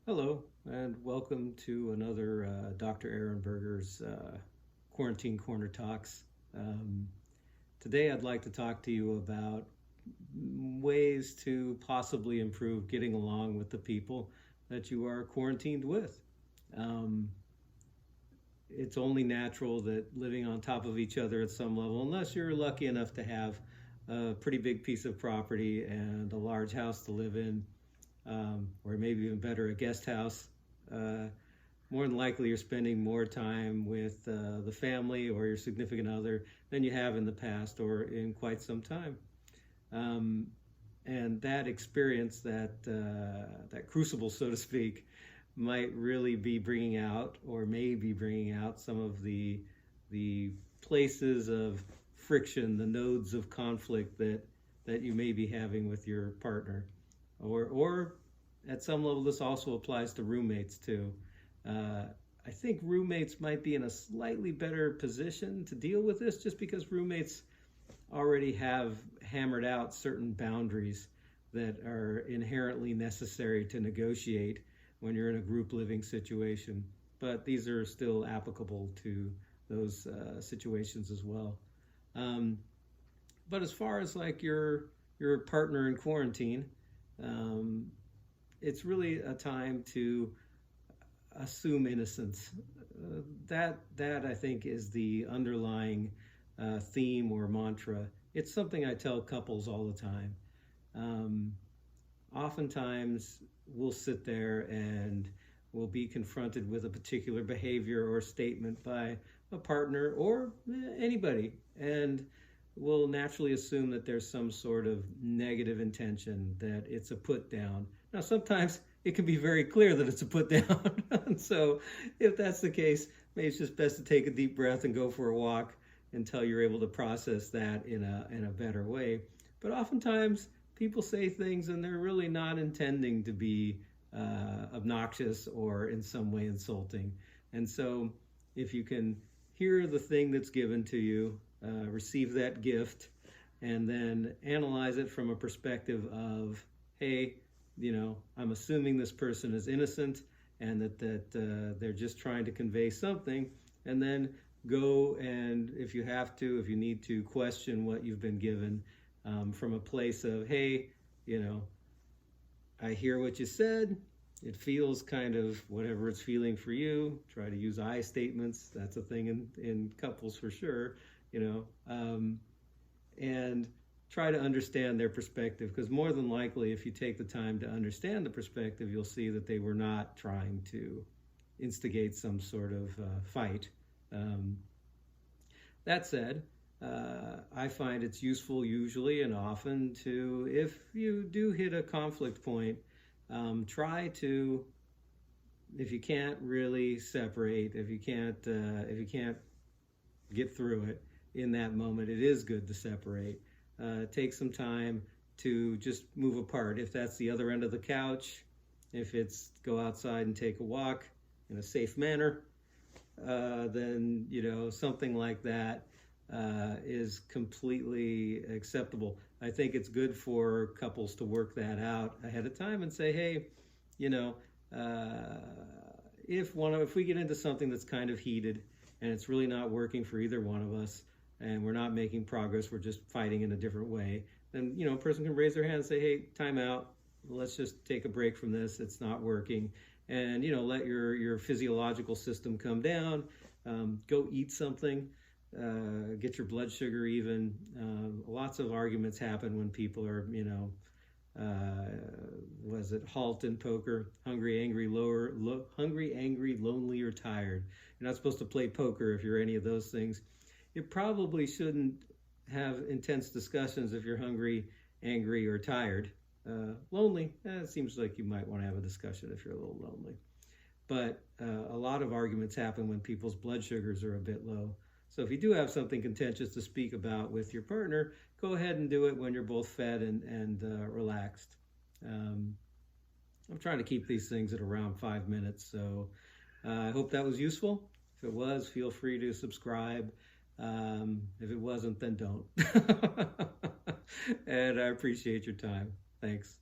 Hello, and welcome to another Dr. Aaron Berger's Quarantine Corner Talks. Um, Today, I'd like to talk to you about ways to possibly improve getting along with the people that you are quarantined with. Um, it's only natural that living on top of each other at some level, unless you're lucky enough to have a pretty big piece of property and a large house to live in, or maybe even better, a guest house. Uh, More than likely, you're spending more time with the family or your significant other than you have in the past or in quite some time. Um, and that experience, that crucible, so to speak, might really be bringing out, or may be bringing out, some of the places of friction, the nodes of conflict that you may be having with your partner, or at some level, this also applies to roommates too. Uh, I think roommates might be in a slightly better position to deal with this, just because roommates already have hammered out certain boundaries that are inherently necessary to negotiate when you're in a group living situation. But these are still applicable to those situations as well. Um, but as far as like your partner in quarantine, um, it's really a time to assume innocence. That I think is the underlying theme or mantra. It's something I tell couples all the time. Um, Oftentimes, we'll sit there and we'll be confronted with a particular behavior or statement by a partner or anybody, and we'll naturally assume that there's some sort of negative intention, that it's a put down. Now, sometimes it can be very clear that it's a put down. And so, if that's the case, maybe it's just best to take a deep breath and go for a walk until you're able to process that in a better way. But oftentimes, people say things and they're really not intending to be obnoxious or in some way insulting. And so, if you can hear the thing that's given to you, receive that gift, and then analyze it from a perspective of, hey, I'm assuming this person is innocent and that they're just trying to convey something, and then go and, if you have to, if you need to, question what you've been given, from a place of, hey, you know, I hear what you said. It feels kind of whatever it's feeling for you. Try to use I statements. That's a thing in couples for sure, and try to understand their perspective, because more than likely, if you take the time to understand the perspective, you'll see that they were not trying to instigate some sort of fight. Um, that said, I find it's useful usually and often to, if you do hit a conflict point, try to, if you can't really separate, if you can't get through it in that moment, it is good to separate. Take some time to just move apart. If that's the other end of the couch, if it's go outside and take a walk in a safe manner, then something like that is completely acceptable. I think it's good for couples to work that out ahead of time and say, hey, if we get into something that's kind of heated and it's really not working for either one of us, and we're not making progress, we're just fighting in a different way, then a person can raise their hand and say, hey, time out, let's just take a break from this, it's not working. And let your physiological system come down, go eat something, get your blood sugar even. Lots of arguments happen when people are, was it halt in poker? Hungry, angry, hungry, angry, lonely, or tired. You're not supposed to play poker if you're any of those things. You probably shouldn't have intense discussions if you're hungry, angry, or tired. Lonely, it seems like you might want to have a discussion if you're a little lonely. But a lot of arguments happen when people's blood sugars are a bit low. So if you do have something contentious to speak about with your partner, go ahead and do it when you're both fed and relaxed. I'm trying to keep these things at around 5 minutes, so I hope that was useful. If it was, feel free to subscribe. If it wasn't, then don't. And I appreciate your time. Thanks.